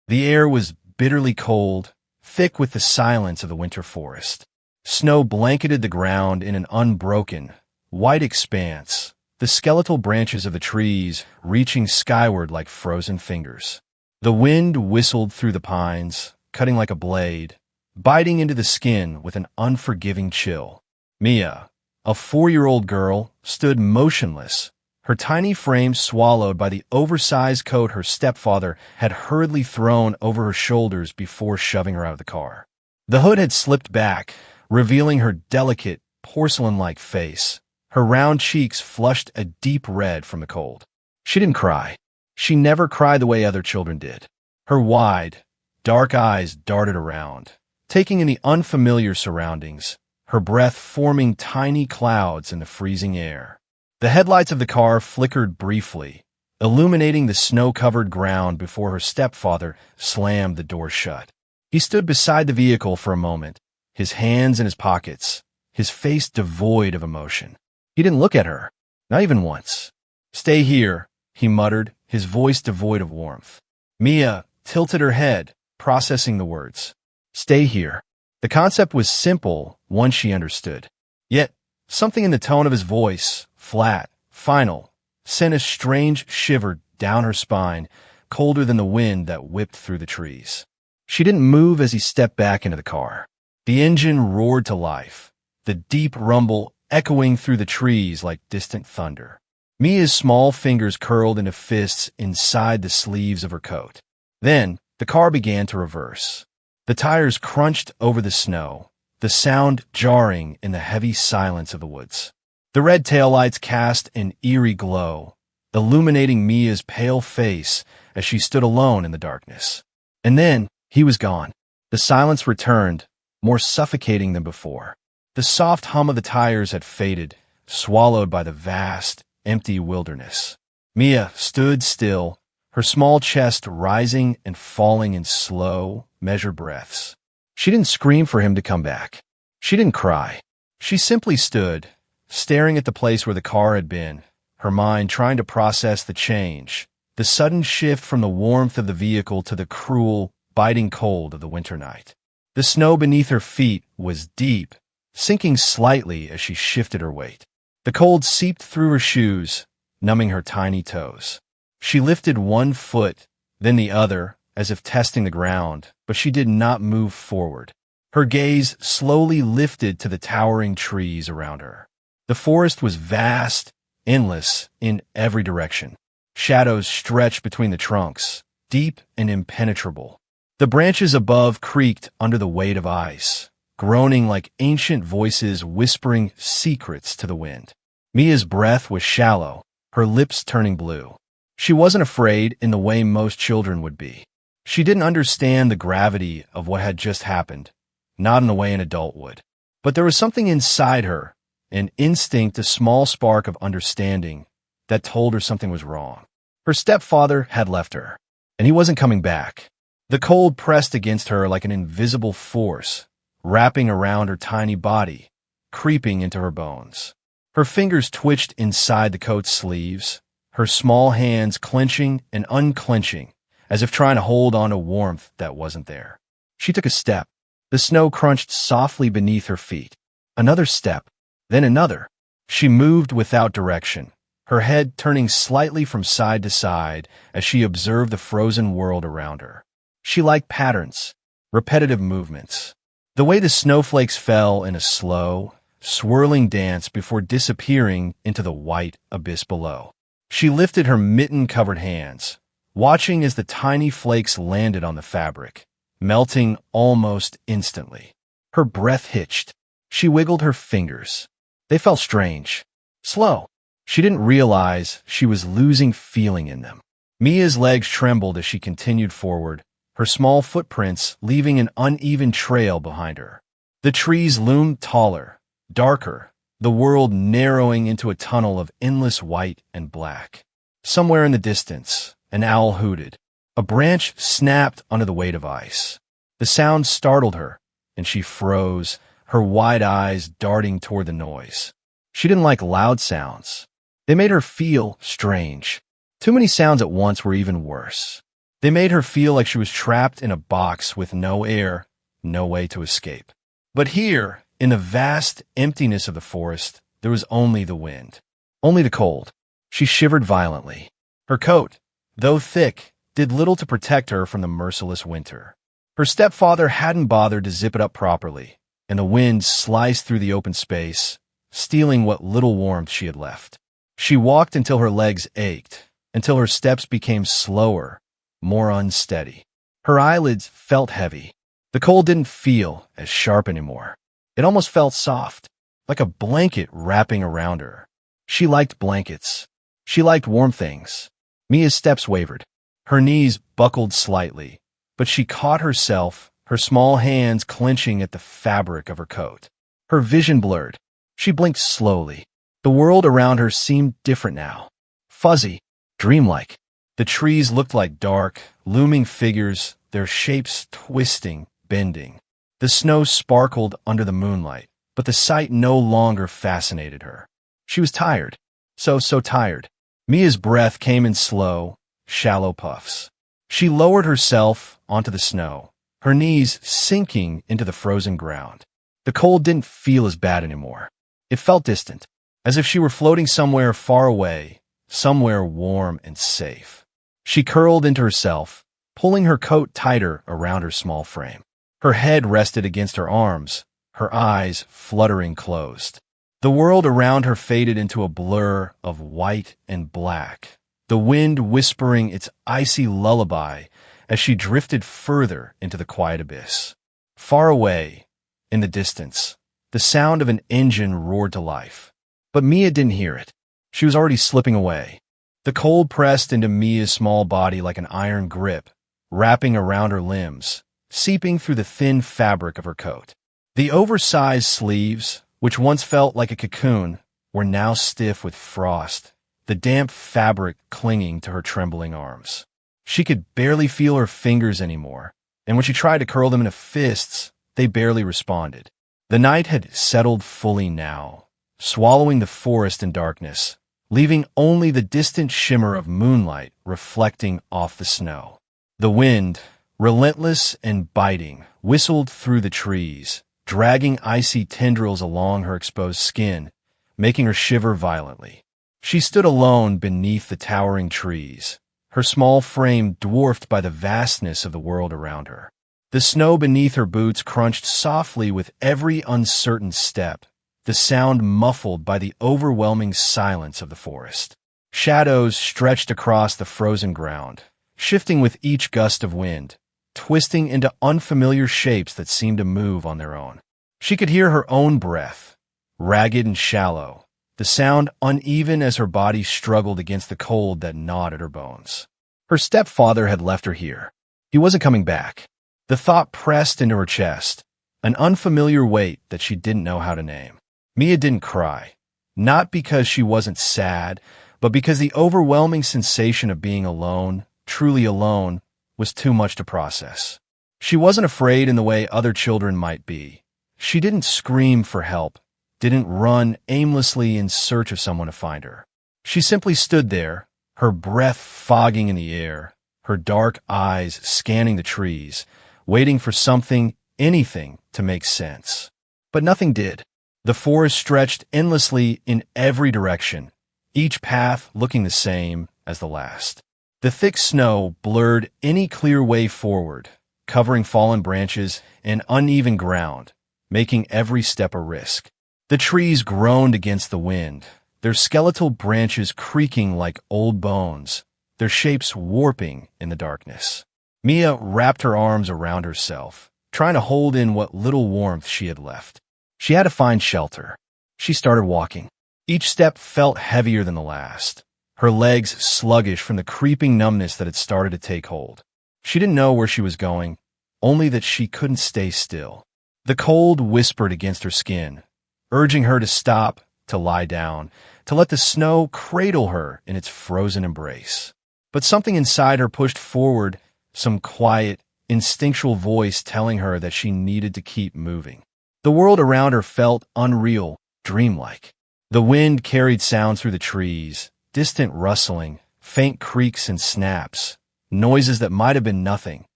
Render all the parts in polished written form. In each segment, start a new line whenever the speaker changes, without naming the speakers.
The air was bitterly cold, thick with the silence of the winter forest. Snow blanketed the ground in an unbroken, white expanse, the skeletal branches of the trees reaching skyward like frozen fingers. The wind whistled through the pines, cutting like a blade, biting into the skin with an unforgiving chill. Mia, a 4-year-old girl, stood motionless, her tiny frame swallowed by the oversized coat her stepfather had hurriedly thrown over her shoulders before shoving her out of the car. The hood had slipped back, revealing her delicate, porcelain-like face, her round cheeks flushed a deep red from the cold. She didn't cry. She never cried the way other children did. Her wide, dark eyes darted around, taking in the unfamiliar surroundings, her breath forming tiny clouds in the freezing air. The headlights of the car flickered briefly, illuminating the snow-covered ground before her stepfather slammed the door shut. He stood beside the vehicle for a moment, his hands in his pockets, his face devoid of emotion. He didn't look at her, not even once. "Stay here," he muttered, his voice devoid of warmth. Mia tilted her head, processing the words. "Stay here." The concept was simple, one she understood. Yet, something in the tone of his voice, flat, final, sent a strange shiver down her spine, colder than the wind that whipped through the trees. She didn't move as he stepped back into the car. The engine roared to life, the deep rumble echoing through the trees like distant thunder. Mia's small fingers curled into fists inside the sleeves of her coat. Then, the car began to reverse. The tires crunched over the snow, the sound jarring in the heavy silence of the woods. The red taillights cast an eerie glow, illuminating Mia's pale face as she stood alone in the darkness. And then, he was gone. The silence returned, more suffocating than before. The soft hum of the tires had faded, swallowed by the vast, empty wilderness. Mia stood still, her small chest rising and falling in slow, measured breaths. She didn't scream for him to come back. She didn't cry. She simply stood, staring at the place where the car had been, her mind trying to process the change, the sudden shift from the warmth of the vehicle to the cruel, biting cold of the winter night. The snow beneath her feet was deep, sinking slightly as she shifted her weight. The cold seeped through her shoes, numbing her tiny toes. She lifted one foot, then the other, as if testing the ground, but she did not move forward. Her gaze slowly lifted to the towering trees around her. The forest was vast, endless, in every direction. Shadows stretched between the trunks, deep and impenetrable. The branches above creaked under the weight of ice, groaning like ancient voices whispering secrets to the wind. Mia's breath was shallow, her lips turning blue. She wasn't afraid in the way most children would be. She didn't understand the gravity of what had just happened, not in the way an adult would. But there was something inside her, an instinct, a small spark of understanding, that told her something was wrong. Her stepfather had left her, and he wasn't coming back. The cold pressed against her like an invisible force, wrapping around her tiny body, creeping into her bones. Her fingers twitched inside the coat's sleeves, her small hands clenching and unclenching, as if trying to hold on to warmth that wasn't there. She took a step. The snow crunched softly beneath her feet. Another step, then another. She moved without direction, her head turning slightly from side to side as she observed the frozen world around her. She liked patterns, repetitive movements, the way the snowflakes fell in a slow, swirling dance before disappearing into the white abyss below. She lifted her mitten-covered hands, watching as the tiny flakes landed on the fabric, melting almost instantly. Her breath hitched. She wiggled her fingers. They felt strange, slow. She didn't realize she was losing feeling in them. Mia's legs trembled as she continued forward, her small footprints leaving an uneven trail behind her. The trees loomed taller, darker, the world narrowing into a tunnel of endless white and black. Somewhere in the distance, an owl hooted. A branch snapped under the weight of ice. The sound startled her, and she froze, her wide eyes darting toward the noise. She didn't like loud sounds. They made her feel strange. Too many sounds at once were even worse. They made her feel like she was trapped in a box with no air, no way to escape. But here, in the vast emptiness of the forest, there was only the wind, only the cold. She shivered violently. Her coat, though thick, did little to protect her from the merciless winter. Her stepfather hadn't bothered to zip it up properly, and the wind sliced through the open space, stealing what little warmth she had left. She walked until her legs ached, until her steps became slower, more unsteady. Her eyelids felt heavy. The cold didn't feel as sharp anymore. It almost felt soft, like a blanket wrapping around her. She liked blankets. She liked warm things. Mia's steps wavered. Her knees buckled slightly, but she caught herself, her small hands clenching at the fabric of her coat. Her vision blurred. She blinked slowly. The world around her seemed different now. Fuzzy, dreamlike. The trees looked like dark, looming figures, their shapes twisting, bending. The snow sparkled under the moonlight, but the sight no longer fascinated her. She was tired. So tired. Mia's breath came in slow, shallow puffs. She lowered herself onto the snow, her knees sinking into the frozen ground. The cold didn't feel as bad anymore. It felt distant, as if she were floating somewhere far away, somewhere warm and safe. She curled into herself, pulling her coat tighter around her small frame. Her head rested against her arms, her eyes fluttering closed. The world around her faded into a blur of white and black, the wind whispering its icy lullaby as she drifted further into the quiet abyss. Far away, in the distance, the sound of an engine roared to life. But Mia didn't hear it. She was already slipping away. The cold pressed into Mia's small body like an iron grip, wrapping around her limbs, seeping through the thin fabric of her coat. The oversized sleeves, which once felt like a cocoon, were now stiff with frost, the damp fabric clinging to her trembling arms. She could barely feel her fingers anymore, and when she tried to curl them into fists, they barely responded. The night had settled fully now, swallowing the forest in darkness, leaving only the distant shimmer of moonlight reflecting off the snow. The wind, relentless and biting, whistled through the trees, dragging icy tendrils along her exposed skin, making her shiver violently. She stood alone beneath the towering trees, her small frame dwarfed by the vastness of the world around her. The snow beneath her boots crunched softly with every uncertain step, the sound muffled by the overwhelming silence of the forest. Shadows stretched across the frozen ground, shifting with each gust of wind, twisting into unfamiliar shapes that seemed to move on their own. She could hear her own breath, ragged and shallow, the sound uneven as her body struggled against the cold that gnawed at her bones. Her stepfather had left her here. He wasn't coming back. The thought pressed into her chest, an unfamiliar weight that she didn't know how to name. Mia didn't cry, not because she wasn't sad, but because the overwhelming sensation of being alone, truly alone, was too much to process. She wasn't afraid in the way other children might be. She didn't scream for help, didn't run aimlessly in search of someone to find her. She simply stood there, her breath fogging in the air, her dark eyes scanning the trees, waiting for something, anything, to make sense. But nothing did. The forest stretched endlessly in every direction, each path looking the same as the last. The thick snow blurred any clear way forward, covering fallen branches and uneven ground, making every step a risk. The trees groaned against the wind, their skeletal branches creaking like old bones, their shapes warping in the darkness. Mia wrapped her arms around herself, trying to hold in what little warmth she had left. She had to find shelter. She started walking. Each step felt heavier than the last, her legs sluggish from the creeping numbness that had started to take hold. She didn't know where she was going, only that she couldn't stay still. The cold whispered against her skin, urging her to stop, to lie down, to let the snow cradle her in its frozen embrace. But something inside her pushed forward, some quiet, instinctual voice telling her that she needed to keep moving. The world around her felt unreal, dreamlike. The wind carried sounds through the trees, distant rustling, faint creaks and snaps, noises that might have been nothing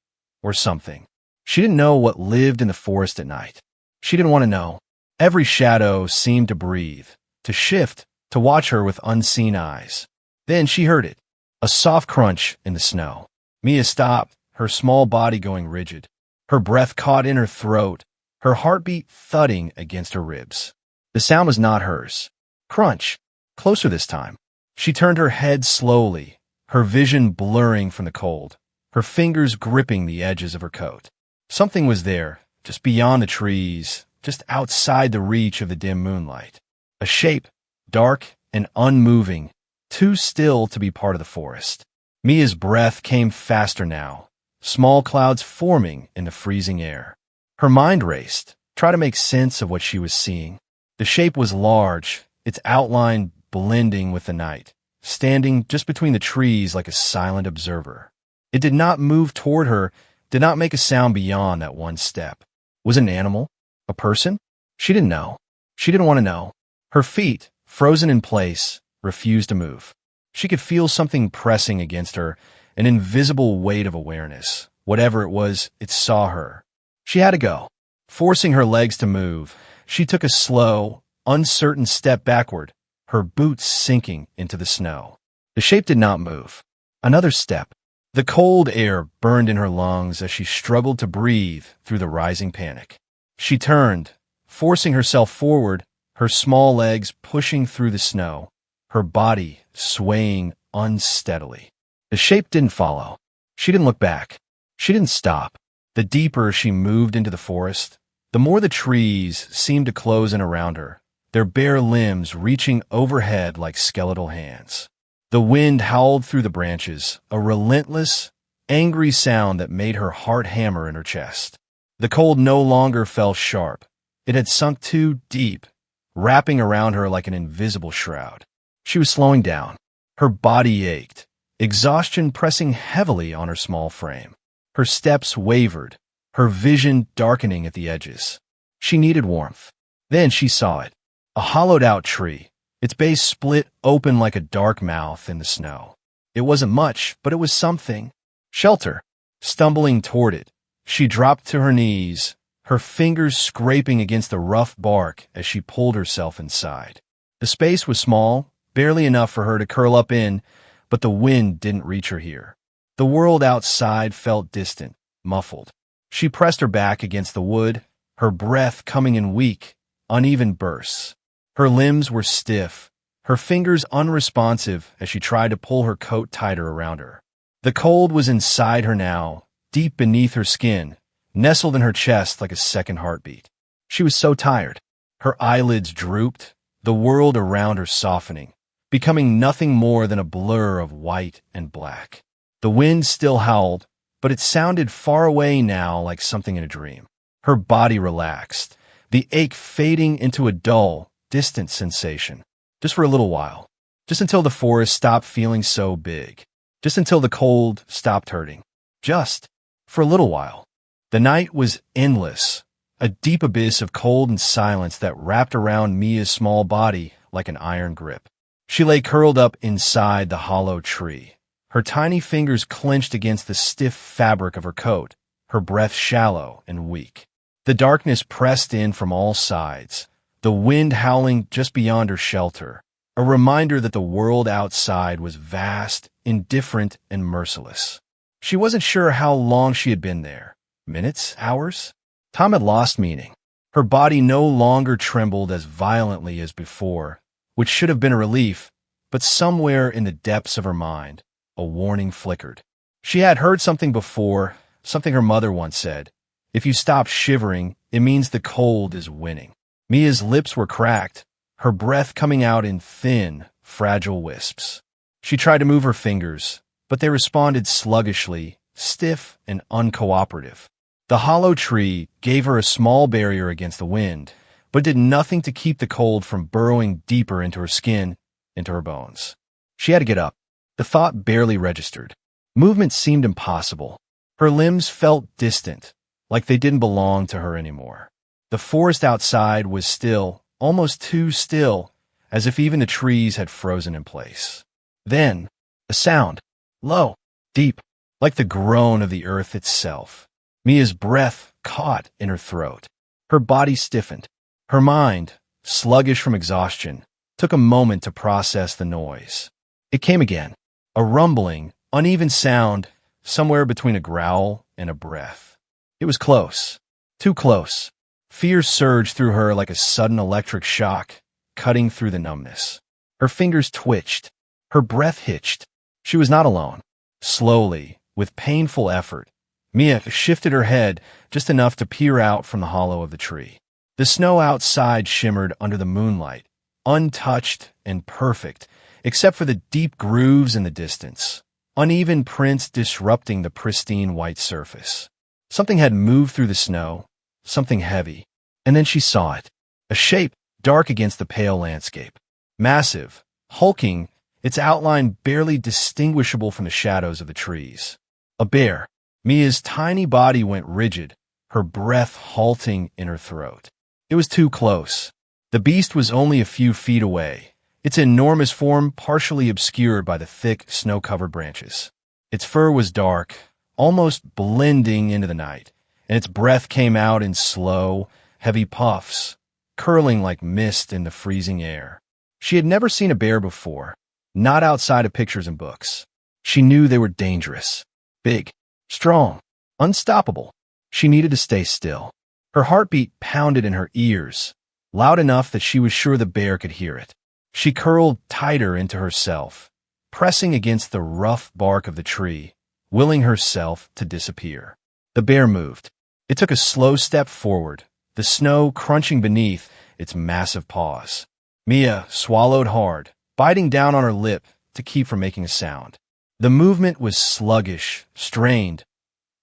or something. She didn't know what lived in the forest at night. She didn't want to know. Every shadow seemed to breathe, to shift, to watch her with unseen eyes. Then she heard it, a soft crunch in the snow. Mia stopped, her small body going rigid, her breath caught in her throat, her heartbeat thudding against her ribs. The sound was not hers. Crunch. Closer this time. She turned her head slowly, her vision blurring from the cold, her fingers gripping the edges of her coat. Something was there, just beyond the trees, just outside the reach of the dim moonlight. A shape, dark and unmoving, too still to be part of the forest. Mia's breath came faster now, small clouds forming in the freezing air. Her mind raced, trying to make sense of what she was seeing. The shape was large, its outline blending with the night, standing just between the trees like a silent observer. It did not move toward her, did not make a sound beyond that one step. Was it an animal? A person? She didn't know. She didn't want to know. Her feet, frozen in place, refused to move. She could feel something pressing against her, an invisible weight of awareness. Whatever it was, it saw her. She had to go. Forcing her legs to move, she took a slow, uncertain step backward, her boots sinking into the snow. The shape did not move. Another step. The cold air burned in her lungs as she struggled to breathe through the rising panic. She turned, forcing herself forward, her small legs pushing through the snow, her body swaying unsteadily. The shape didn't follow. She didn't look back. She didn't stop. The deeper she moved into the forest, the more the trees seemed to close in around her, their bare limbs reaching overhead like skeletal hands. The wind howled through the branches, a relentless, angry sound that made her heart hammer in her chest. The cold no longer fell sharp. It had sunk too deep, wrapping around her like an invisible shroud. She was slowing down. Her body ached, exhaustion pressing heavily on her small frame. Her steps wavered, her vision darkening at the edges. She needed warmth. Then she saw it. A hollowed-out tree, its base split open like a dark mouth in the snow. It wasn't much, but it was something. Shelter. Stumbling toward it, she dropped to her knees, her fingers scraping against the rough bark as she pulled herself inside. The space was small, barely enough for her to curl up in, but the wind didn't reach her here. The world outside felt distant, muffled. She pressed her back against the wood, her breath coming in weak, uneven bursts. Her limbs were stiff, her fingers unresponsive as she tried to pull her coat tighter around her. The cold was inside her now, deep beneath her skin, nestled in her chest like a second heartbeat. She was so tired. Her eyelids drooped, the world around her softening, becoming nothing more than a blur of white and black. The wind still howled, but it sounded far away now like something in a dream. Her body relaxed, the ache fading into a dull, distant sensation. Just for a little while. Just until the forest stopped feeling so big. Just until the cold stopped hurting. Just for a little while. The night was endless, a deep abyss of cold and silence that wrapped around Mia's small body like an iron grip. She lay curled up inside the hollow tree, her tiny fingers clenched against the stiff fabric of her coat, her breath shallow and weak. The darkness pressed in from all sides, the wind howling just beyond her shelter, a reminder that the world outside was vast, indifferent, and merciless. She wasn't sure how long she had been there. Minutes? Hours? Time had lost meaning. Her body no longer trembled as violently as before, which should have been a relief, but somewhere in the depths of her mind, a warning flickered. She had heard something before, something her mother once said. If you stop shivering, it means the cold is winning. Mia's lips were cracked, her breath coming out in thin, fragile wisps. She tried to move her fingers, but they responded sluggishly, stiff and uncooperative. The hollow tree gave her a small barrier against the wind, but did nothing to keep the cold from burrowing deeper into her skin, into her bones. She had to get up. The thought barely registered. Movement seemed impossible. Her limbs felt distant, like they didn't belong to her anymore. The forest outside was still, almost too still, as if even the trees had frozen in place. Then, a sound. Low, deep, like the groan of the earth itself. Mia's breath caught in her throat. Her body stiffened. Her mind, sluggish from exhaustion, took a moment to process the noise. It came again, a rumbling, uneven sound somewhere between a growl and a breath. It was close, too close. Fear surged through her like a sudden electric shock, cutting through the numbness. Her fingers twitched. Her breath hitched. She was not alone. Slowly, with painful effort, Mia shifted her head just enough to peer out from the hollow of the tree. The snow outside shimmered under the moonlight, untouched and perfect, except for the deep grooves in the distance, uneven prints disrupting the pristine white surface. Something had moved through the snow, something heavy, and then she saw it, a shape dark against the pale landscape. Massive, hulking, its outline barely distinguishable from the shadows of the trees. A bear. Mia's tiny body went rigid, her breath halting in her throat. It was too close. The beast was only a few feet away, its enormous form partially obscured by the thick, snow-covered branches. Its fur was dark, almost blending into the night, and its breath came out in slow, heavy puffs, curling like mist in the freezing air. She had never seen a bear before, not outside of pictures and books. She knew they were dangerous, big, strong, unstoppable. She needed to stay still. Her heartbeat pounded in her ears, loud enough that she was sure the bear could hear it. She curled tighter into herself, pressing against the rough bark of the tree, willing herself to disappear. The bear moved. It took a slow step forward, the snow crunching beneath its massive paws. Mia swallowed hard, biting down on her lip to keep from making a sound. The movement was sluggish, strained,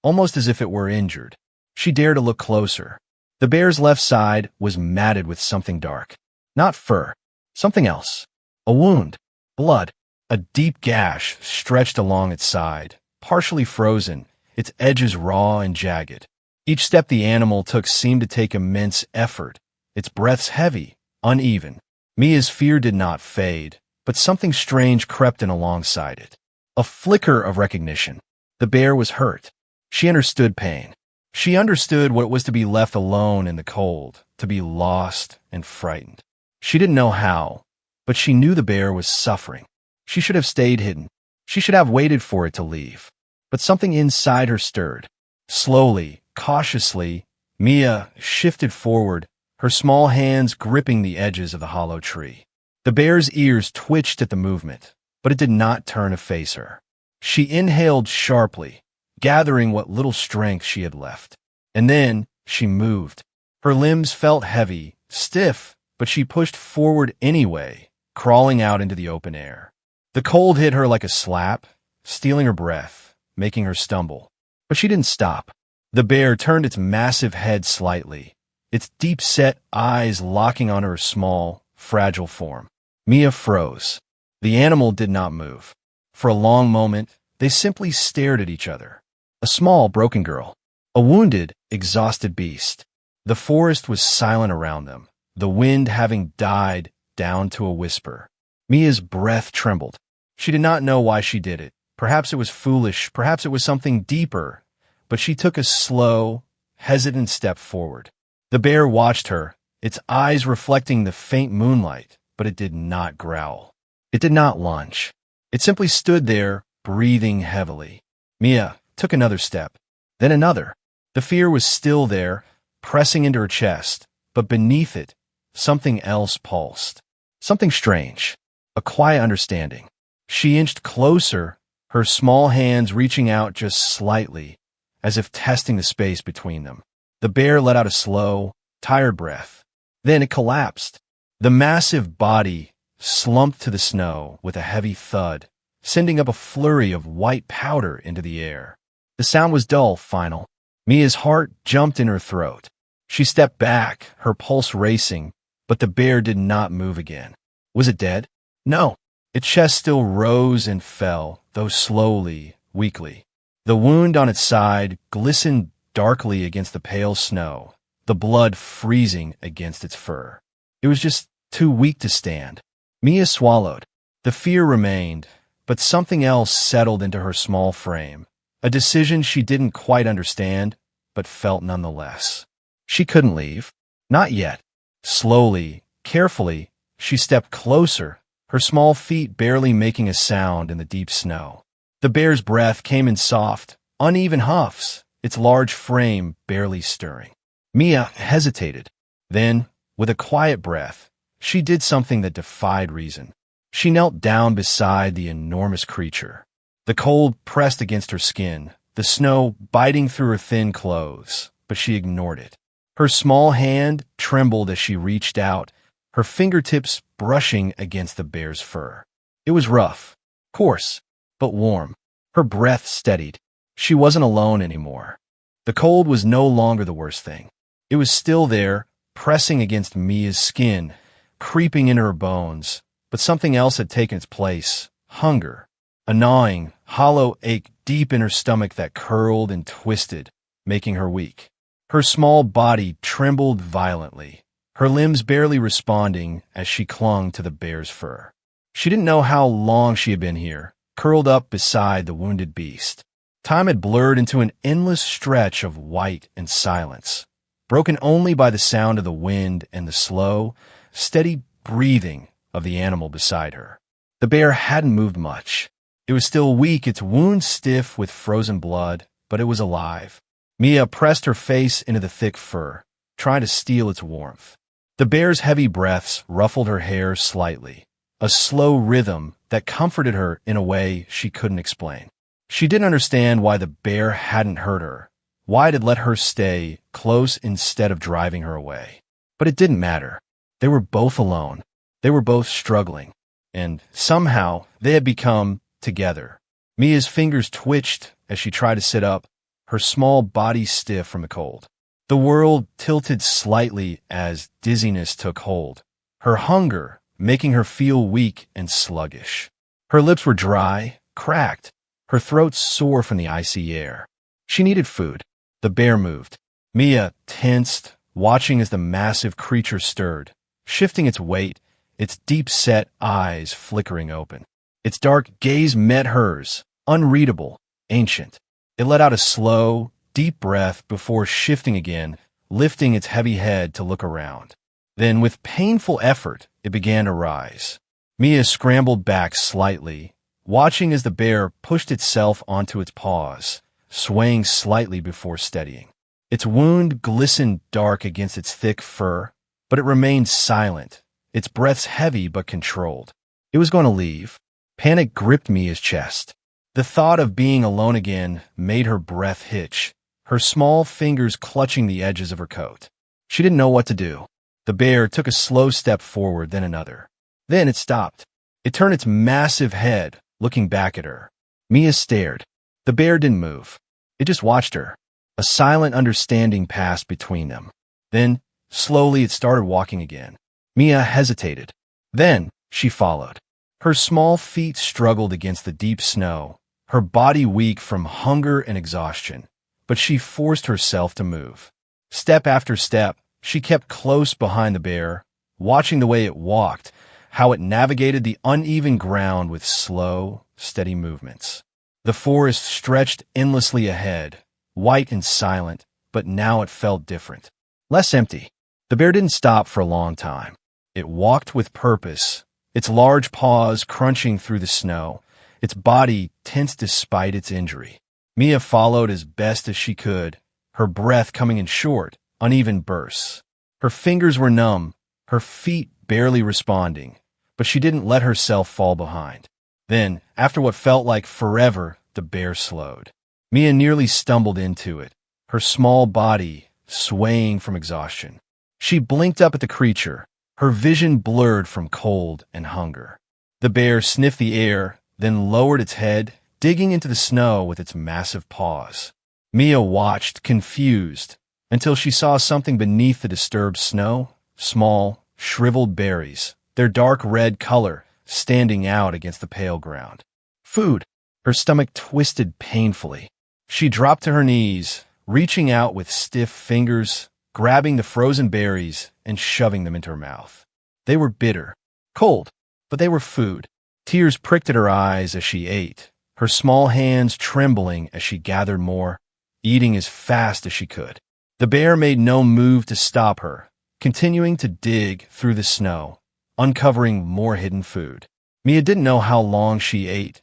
almost as if it were injured. She dared to look closer. The bear's left side was matted with something dark. Not fur. Something else. A wound. Blood. A deep gash stretched along its side, partially frozen, its edges raw and jagged. Each step the animal took seemed to take immense effort, its breaths heavy, uneven. Mia's fear did not fade, but something strange crept in alongside it. A flicker of recognition. The bear was hurt. She understood pain. She understood what it was to be left alone in the cold, to be lost and frightened. She didn't know how, but she knew the bear was suffering. She should have stayed hidden. She should have waited for it to leave. But something inside her stirred. Slowly, cautiously, Mia shifted forward, her small hands gripping the edges of the hollow tree. The bear's ears twitched at the movement, but it did not turn to face her. She inhaled sharply, gathering what little strength she had left. And then she moved. Her limbs felt heavy, stiff, but she pushed forward anyway, crawling out into the open air. The cold hit her like a slap, stealing her breath, making her stumble. But she didn't stop. The bear turned its massive head slightly, its deep-set eyes locking on her small, fragile form. Mia froze. The animal did not move. For a long moment, they simply stared at each other. A small, broken girl. A wounded, exhausted beast. The forest was silent around them, the wind having died down to a whisper. Mia's breath trembled. She did not know why she did it. Perhaps it was foolish, perhaps it was something deeper, but she took a slow, hesitant step forward. The bear watched her, its eyes reflecting the faint moonlight, but it did not growl. It did not lunge. It simply stood there, breathing heavily. Mia took another step, then another. The fear was still there, pressing into her chest, but beneath it, something else pulsed. Something strange, a quiet understanding. She inched closer, her small hands reaching out just slightly, as if testing the space between them. The bear let out a slow, tired breath. Then it collapsed. The massive body slumped to the snow with a heavy thud, sending up a flurry of white powder into the air. The sound was dull, final. Mia's heart jumped in her throat. She stepped back, her pulse racing, but the bear did not move again. Was it dead? No. Its chest still rose and fell, though slowly, weakly. The wound on its side glistened darkly against the pale snow, the blood freezing against its fur. It was just too weak to stand. Mia swallowed. The fear remained, but something else settled into her small frame, a decision she didn't quite understand, but felt nonetheless. She couldn't leave. Not yet. Slowly, carefully, she stepped closer, her small feet barely making a sound in the deep snow. The bear's breath came in soft, uneven huffs, its large frame barely stirring. Mia hesitated. Then, with a quiet breath, she did something that defied reason. She knelt down beside the enormous creature. The cold pressed against her skin, the snow biting through her thin clothes, but she ignored it. Her small hand trembled as she reached out, her fingertips brushing against the bear's fur. It was rough, coarse, but warm. Her breath steadied. She wasn't alone anymore. The cold was no longer the worst thing. It was still there, pressing against Mia's skin, creeping into her bones, but something else had taken its place: hunger. A gnawing, hollow ache deep in her stomach that curled and twisted, making her weak. Her small body trembled violently, her limbs barely responding as she clung to the bear's fur. She didn't know how long she had been here, curled up beside the wounded beast. Time had blurred into an endless stretch of white and silence, broken only by the sound of the wind and the slow, steady breathing of the animal beside her. The bear hadn't moved much. It was still weak, its wound stiff with frozen blood, but it was alive. Mia pressed her face into the thick fur, trying to steal its warmth. The bear's heavy breaths ruffled her hair slightly, a slow rhythm that comforted her in a way she couldn't explain. She didn't understand why the bear hadn't hurt her, why it had let her stay close instead of driving her away. But it didn't matter. They were both alone. They were both struggling. And somehow they had become together. Mia's fingers twitched as she tried to sit up, her small body stiff from the cold. The world tilted slightly as dizziness took hold, her hunger making her feel weak and sluggish. Her lips were dry, cracked, her throat sore from the icy air. She needed food. The bear moved. Mia tensed, watching as the massive creature stirred, shifting its weight, its deep-set eyes flickering open. Its dark gaze met hers, unreadable, ancient. It let out a slow, deep breath before shifting again, lifting its heavy head to look around. Then, with painful effort, it began to rise. Mia scrambled back slightly, watching as the bear pushed itself onto its paws, swaying slightly before steadying. Its wound glistened dark against its thick fur, but it remained silent, its breaths heavy but controlled. It was going to leave. Panic gripped Mia's chest. The thought of being alone again made her breath hitch, her small fingers clutching the edges of her coat. She didn't know what to do. The bear took a slow step forward, then another. Then it stopped. It turned its massive head, looking back at her. Mia stared. The bear didn't move. It just watched her. A silent understanding passed between them. Then, slowly, it started walking again. Mia hesitated. Then, she followed. Her small feet struggled against the deep snow, her body weak from hunger and exhaustion, but she forced herself to move. Step after step, she kept close behind the bear, watching the way it walked, how it navigated the uneven ground with slow, steady movements. The forest stretched endlessly ahead, white and silent, but now it felt different. Less empty. The bear didn't stop for a long time. It walked with purpose, its large paws crunching through the snow, its body tense despite its injury. Mia followed as best as she could, her breath coming in short, uneven bursts. Her fingers were numb, her feet barely responding, but she didn't let herself fall behind. Then, after what felt like forever, the bear slowed. Mia nearly stumbled into it, her small body swaying from exhaustion. She blinked up at the creature, her vision blurred from cold and hunger. The bear sniffed the air, then lowered its head, digging into the snow with its massive paws. Mia watched, confused, until she saw something beneath the disturbed snow, small, shriveled berries, their dark red color standing out against the pale ground. Food. Her stomach twisted painfully. She dropped to her knees, reaching out with stiff fingers, grabbing the frozen berries and shoving them into her mouth. They were bitter, cold, but they were food. Tears pricked at her eyes as she ate, her small hands trembling as she gathered more, eating as fast as she could. The bear made no move to stop her, continuing to dig through the snow, uncovering more hidden food. Mia didn't know how long she ate,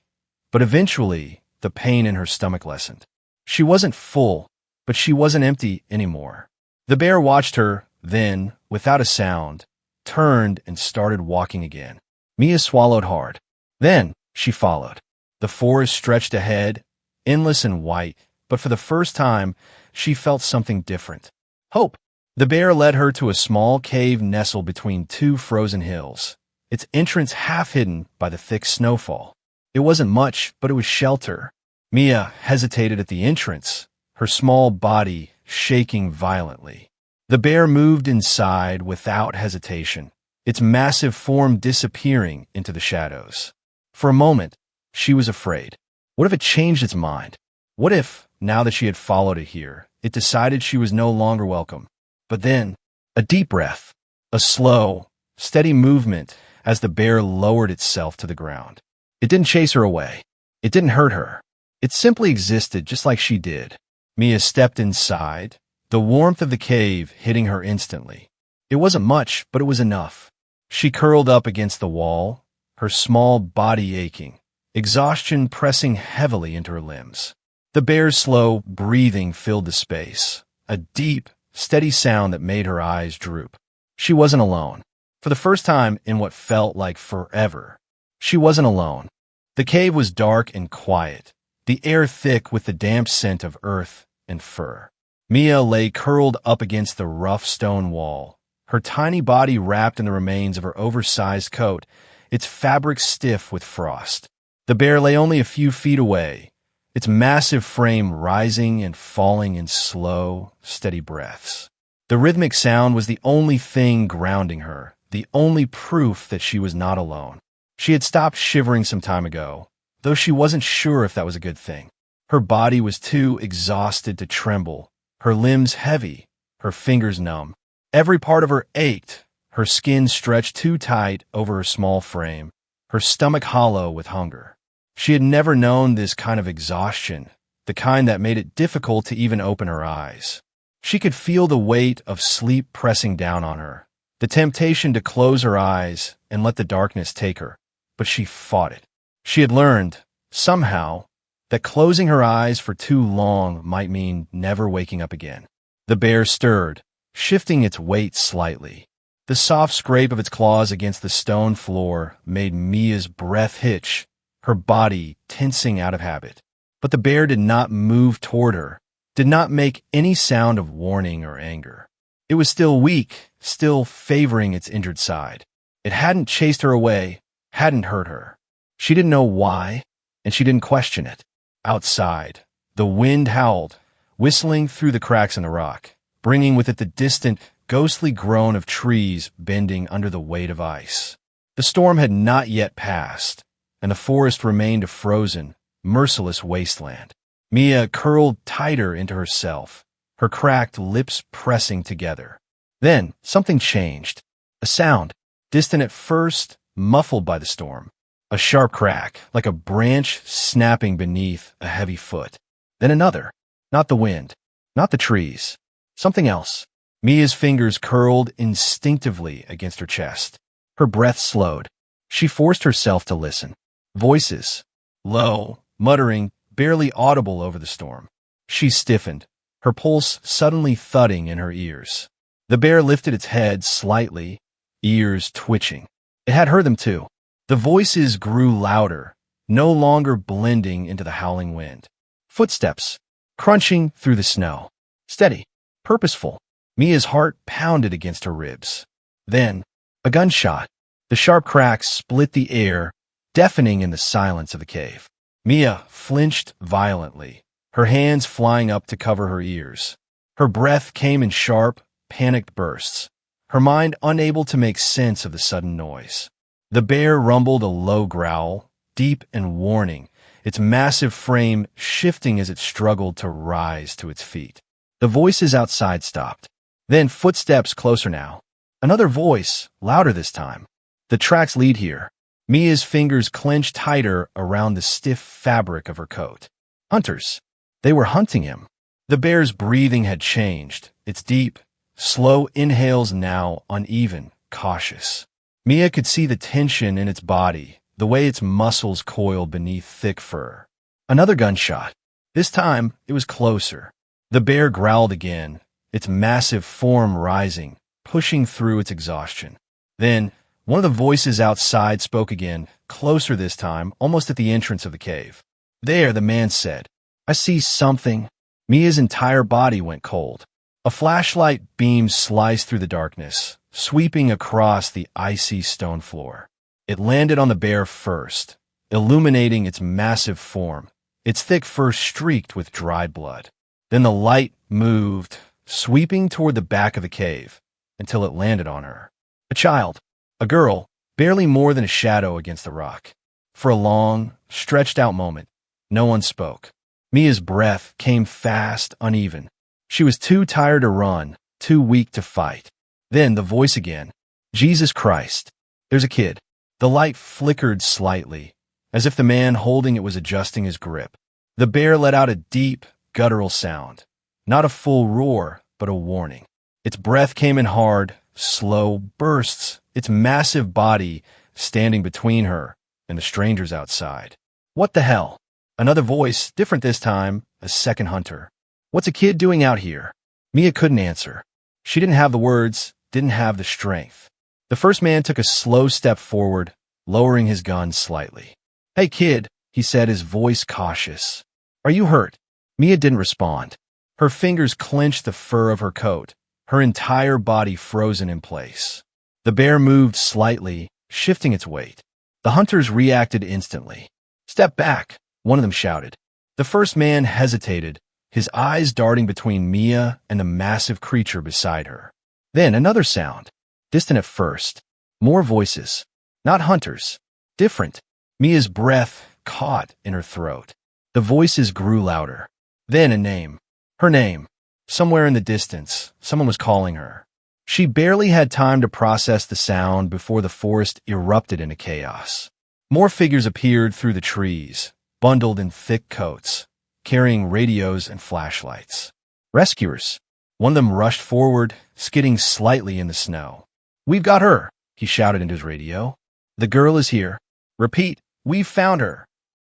but eventually the pain in her stomach lessened. She wasn't full, but she wasn't empty anymore. The bear watched her, then, without a sound, turned and started walking again. Mia swallowed hard. Then she followed. The forest stretched ahead, endless and white, but for the first time, she felt something different. Hope. The bear led her to a small cave nestled between two frozen hills, its entrance half hidden by the thick snowfall. It wasn't much, but it was shelter. Mia hesitated at the entrance, her small body shaking violently. The bear moved inside without hesitation, its massive form disappearing into the shadows. For a moment, she was afraid. What if it changed its mind? What if, now that she had followed it here, it decided she was no longer welcome? But then, a deep breath, a slow, steady movement as the bear lowered itself to the ground. It didn't chase her away. It didn't hurt her. It simply existed just like she did. Mia stepped inside, the warmth of the cave hitting her instantly. It wasn't much, but it was enough. She curled up against the wall, her small body aching, exhaustion pressing heavily into her limbs. The bear's slow breathing filled the space, a deep, steady sound that made her eyes droop. She wasn't alone. For the first time in what felt like forever, she wasn't alone. The cave was dark and quiet, the air thick with the damp scent of earth and fur. Mia lay curled up against the rough stone wall, her tiny body wrapped in the remains of her oversized coat, its fabric stiff with frost. The bear lay only a few feet away, its massive frame rising and falling in slow, steady breaths. The rhythmic sound was the only thing grounding her, the only proof that she was not alone. She had stopped shivering some time ago, though she wasn't sure if that was a good thing. Her body was too exhausted to tremble, her limbs heavy, her fingers numb. Every part of her ached, her skin stretched too tight over her small frame, her stomach hollow with hunger. She had never known this kind of exhaustion, the kind that made it difficult to even open her eyes. She could feel the weight of sleep pressing down on her, the temptation to close her eyes and let the darkness take her, but she fought it. She had learned, somehow, that closing her eyes for too long might mean never waking up again. The bear stirred, shifting its weight slightly. The soft scrape of its claws against the stone floor made Mia's breath hitch, her body tensing out of habit. But the bear did not move toward her, did not make any sound of warning or anger. It was still weak, still favoring its injured side. It hadn't chased her away, hadn't hurt her. She didn't know why, and she didn't question it. Outside, the wind howled, whistling through the cracks in the rock, bringing with it the distant, ghostly groan of trees bending under the weight of ice. The storm had not yet passed, and the forest remained a frozen, merciless wasteland. Mia curled tighter into herself, her cracked lips pressing together. Then something changed. A sound, distant at first, muffled by the storm. A sharp crack, like a branch snapping beneath a heavy foot. Then another. Not the wind, not the trees. Something else. Mia's fingers curled instinctively against her chest. Her breath slowed. She forced herself to listen. Voices. Low, muttering, barely audible over the storm. She stiffened, her pulse suddenly thudding in her ears. The bear lifted its head slightly, ears twitching. It had heard them too. The voices grew louder, no longer blending into the howling wind. Footsteps, crunching through the snow. Steady, purposeful. Mia's heart pounded against her ribs. Then, a gunshot. The sharp cracks split the air, deafening in the silence of the cave. Mia flinched violently, her hands flying up to cover her ears. Her breath came in sharp, panicked bursts, her mind unable to make sense of the sudden noise. The bear rumbled a low growl, deep and warning, its massive frame shifting as it struggled to rise to its feet. The voices outside stopped. Then footsteps closer now. Another voice, louder this time. The tracks lead here. Mia's fingers clenched tighter around the stiff fabric of her coat. Hunters. They were hunting him. The bear's breathing had changed. Its deep, slow inhales now uneven, cautious. Mia could see the tension in its body, the way its muscles coiled beneath thick fur. Another gunshot. This time, it was closer. The bear growled again, its massive form rising, pushing through its exhaustion. Then, one of the voices outside spoke again, closer this time, almost at the entrance of the cave. "There," the man said. "I see something." Mia's entire body went cold. A flashlight beam sliced through the darkness, sweeping across the icy stone floor. It landed on the bear first, illuminating its massive form, its thick fur streaked with dried blood. Then the light moved, sweeping toward the back of the cave, until it landed on her. A child. A girl, barely more than a shadow against the rock. For a long, stretched-out moment, no one spoke. Mia's breath came fast, uneven. She was too tired to run, too weak to fight. Then the voice again. "Jesus Christ. There's a kid." The light flickered slightly, as if the man holding it was adjusting his grip. The bear let out a deep, guttural sound. Not a full roar, but a warning. Its breath came in hard, slow bursts, its massive body standing between her and the strangers outside. "What the hell?" Another voice, different this time, a second hunter. "What's a kid doing out here?" Mia couldn't answer. She didn't have the words, didn't have the strength. The first man took a slow step forward, lowering his gun slightly. "Hey kid," he said, his voice cautious. "Are you hurt?" Mia didn't respond. Her fingers clenched the fur of her coat, her entire body frozen in place. The bear moved slightly, shifting its weight. The hunters reacted instantly. "Step back," one of them shouted. The first man hesitated, his eyes darting between Mia and the massive creature beside her. Then another sound, distant at first. More voices. Not hunters. Different. Mia's breath caught in her throat. The voices grew louder. Then a name. Her name. Somewhere in the distance, someone was calling her. She barely had time to process the sound before the forest erupted into chaos. More figures appeared through the trees, bundled in thick coats, carrying radios and flashlights. Rescuers. One of them rushed forward, skidding slightly in the snow. "We've got her," he shouted into his radio. "The girl is here. Repeat, we've found her."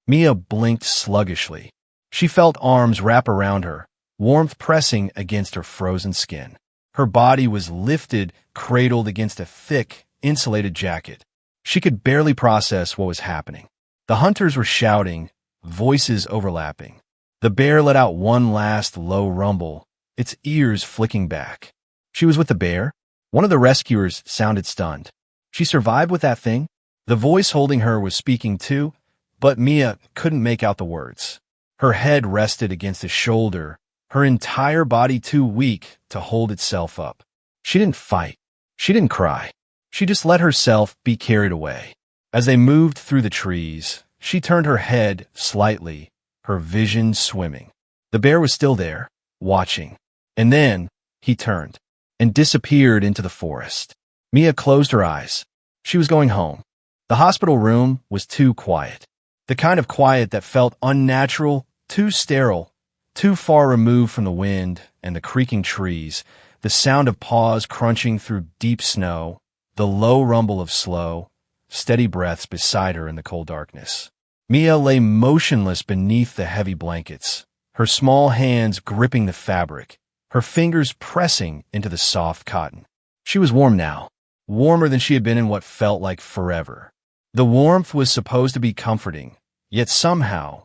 Mia blinked sluggishly. She felt arms wrap around her, warmth pressing against her frozen skin. Her body was lifted, cradled against a thick, insulated jacket. She could barely process what was happening. The hunters were shouting, voices overlapping. The bear let out one last low rumble, its ears flicking back. She was with the bear? One of the rescuers sounded stunned. She survived with that thing? The voice holding her was speaking too, but Mia couldn't make out the words. Her head rested against a shoulder, her entire body too weak to hold itself up. She didn't fight. She didn't cry. She just let herself be carried away. As they moved through the trees, she turned her head slightly, her vision swimming. The bear was still there, watching. And then he turned and disappeared into the forest. Mia closed her eyes. She was going home. The hospital room was too quiet. The kind of quiet that felt unnatural, too sterile, too far removed from the wind and the creaking trees, the sound of paws crunching through deep snow, the low rumble of slow, steady breaths beside her in the cold darkness. Mia lay motionless beneath the heavy blankets, her small hands gripping the fabric, her fingers pressing into the soft cotton. She was warm now, warmer than she had been in what felt like forever. The warmth was supposed to be comforting, yet somehow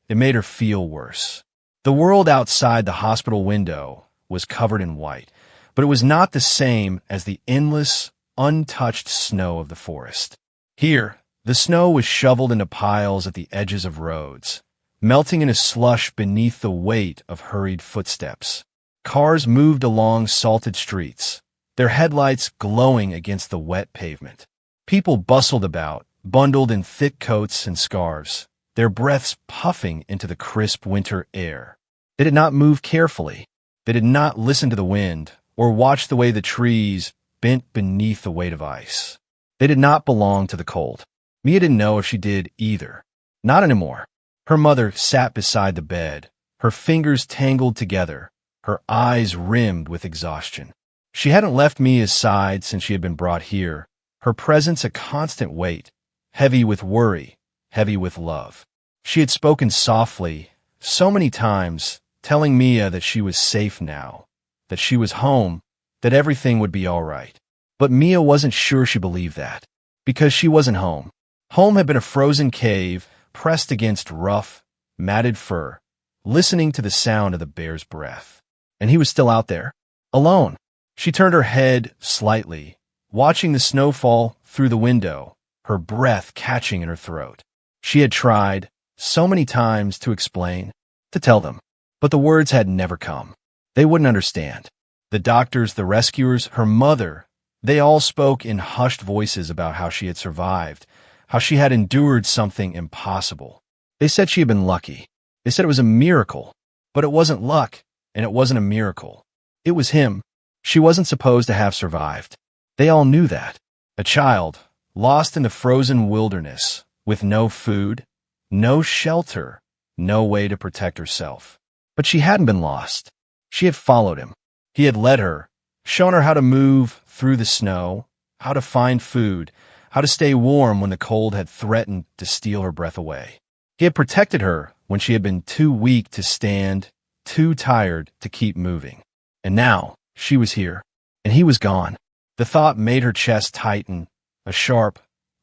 it made her feel worse. The world outside the hospital window was covered in white, but it was not the same as the endless, untouched snow of the forest. Here, the snow was shoveled into piles at the edges of roads, melting into slush beneath the weight of hurried footsteps. Cars moved along salted streets, their headlights glowing against the wet pavement. People bustled about, bundled in thick coats and scarves, their breaths puffing into the crisp winter air. They did not move carefully. They did not listen to the wind or watch the way the trees bent beneath the weight of ice. They did not belong to the cold. Mia didn't know if she did either. Not anymore. Her mother sat beside the bed, her fingers tangled together, her eyes rimmed with exhaustion. She hadn't left Mia's side since she had been brought here, her presence a constant weight, heavy with worry, heavy with love. She had spoken softly, so many times, telling Mia that she was safe now, that she was home, that everything would be all right. But Mia wasn't sure she believed that, because she wasn't home. Home had been a frozen cave, pressed against rough, matted fur, listening to the sound of the bear's breath. And he was still out there, alone. She turned her head slightly, watching the snow fall through the window, her breath catching in her throat. She had tried, so many times, to explain, to tell them, but the words had never come. They wouldn't understand. The doctors, the rescuers, her mother, they all spoke in hushed voices about how she had survived, how she had endured something impossible. They said she had been lucky. They said it was a miracle, but it wasn't luck, and it wasn't a miracle. It was him. She wasn't supposed to have survived. They all knew that. A child, lost in the frozen wilderness, with no food, no shelter, no way to protect herself. But she hadn't been lost. She had followed him. He had led her, shown her how to move through the snow, how to find food, how to stay warm when the cold had threatened to steal her breath away. He had protected her when she had been too weak to stand, too tired to keep moving. And now, she was here, and he was gone. The thought made her chest tighten, a sharp,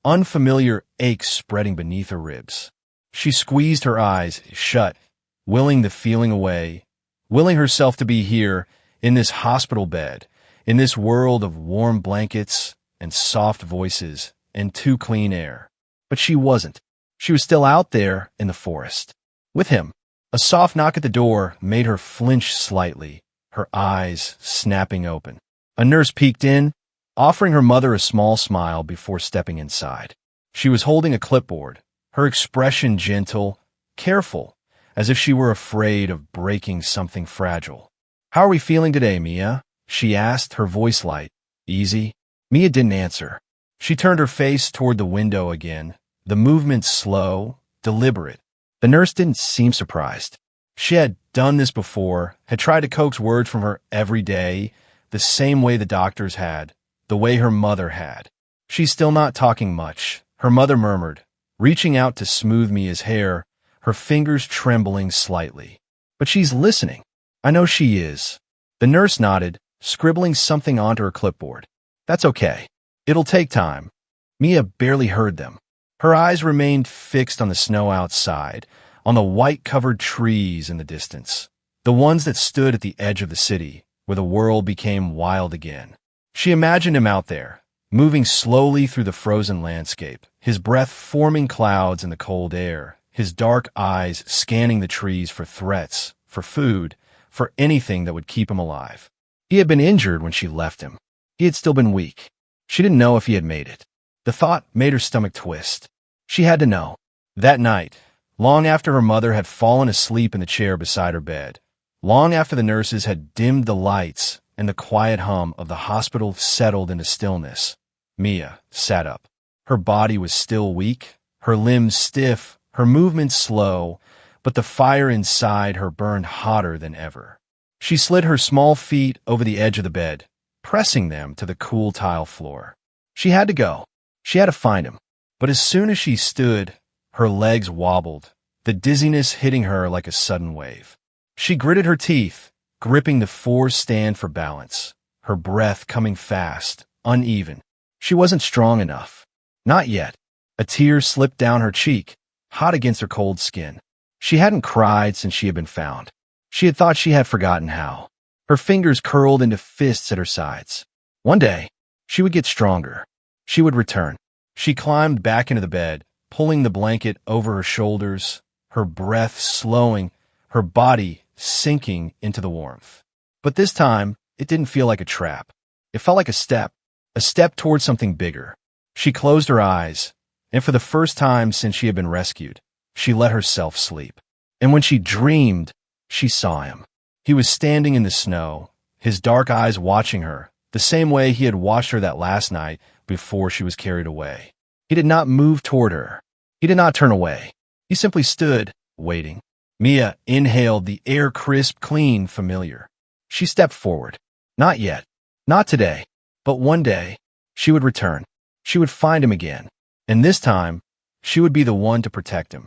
unfamiliar ache spreading beneath her ribs. She squeezed her eyes shut, willing the feeling away, willing herself to be here, in this hospital bed, in this world of warm blankets and soft voices and too clean air. But she wasn't. She was still out there in the forest. With him. A soft knock at the door made her flinch slightly, her eyes snapping open. A nurse peeked in, offering her mother a small smile before stepping inside. She was holding a clipboard, her expression gentle, careful, as if she were afraid of breaking something fragile. "How are we feeling today, Mia?" she asked, her voice light. "Easy?" Mia didn't answer. She turned her face toward the window again, the movement slow, deliberate. The nurse didn't seem surprised. She had done this before, had tried to coax words from her every day, the same way the doctors had, the way her mother had. "She's still not talking much," her mother murmured, reaching out to smooth Mia's hair, her fingers trembling slightly. "But she's listening. I know she is." The nurse nodded, scribbling something onto her clipboard. "That's okay. It'll take time." Mia barely heard them. Her eyes remained fixed on the snow outside, on the white-covered trees in the distance, the ones that stood at the edge of the city, where the world became wild again. She imagined him out there, moving slowly through the frozen landscape, his breath forming clouds in the cold air, his dark eyes scanning the trees for threats, for food, for anything that would keep him alive. He had been injured when she left him. He had still been weak. She didn't know if he had made it. The thought made her stomach twist. She had to know. That night, long after her mother had fallen asleep in the chair beside her bed, long after the nurses had dimmed the lights and the quiet hum of the hospital settled into stillness, Mia sat up. Her body was still weak, her limbs stiff, her movements slow, but the fire inside her burned hotter than ever. She slid her small feet over the edge of the bed, pressing them to the cool tile floor. She had to go. She had to find him. But as soon as she stood, her legs wobbled, the dizziness hitting her like a sudden wave. She gritted her teeth, gripping the floor stand for balance, her breath coming fast, uneven. She wasn't strong enough. Not yet. A tear slipped down her cheek, hot against her cold skin. She hadn't cried since she had been found. She had thought she had forgotten how. Her fingers curled into fists at her sides. One day, she would get stronger. She would return. She climbed back into the bed, pulling the blanket over her shoulders, her breath slowing, her body sinking into the warmth. But this time, it didn't feel like a trap. It felt like a step towards something bigger. She closed her eyes, and for the first time since she had been rescued, she let herself sleep. And when she dreamed, she saw him. He was standing in the snow, his dark eyes watching her, the same way he had watched her that last night before she was carried away. He did not move toward her. He did not turn away. He simply stood, waiting. Mia inhaled the air, crisp, clean, familiar. She stepped forward. Not yet. Not today. But one day, she would return. She would find him again. And this time, she would be the one to protect him.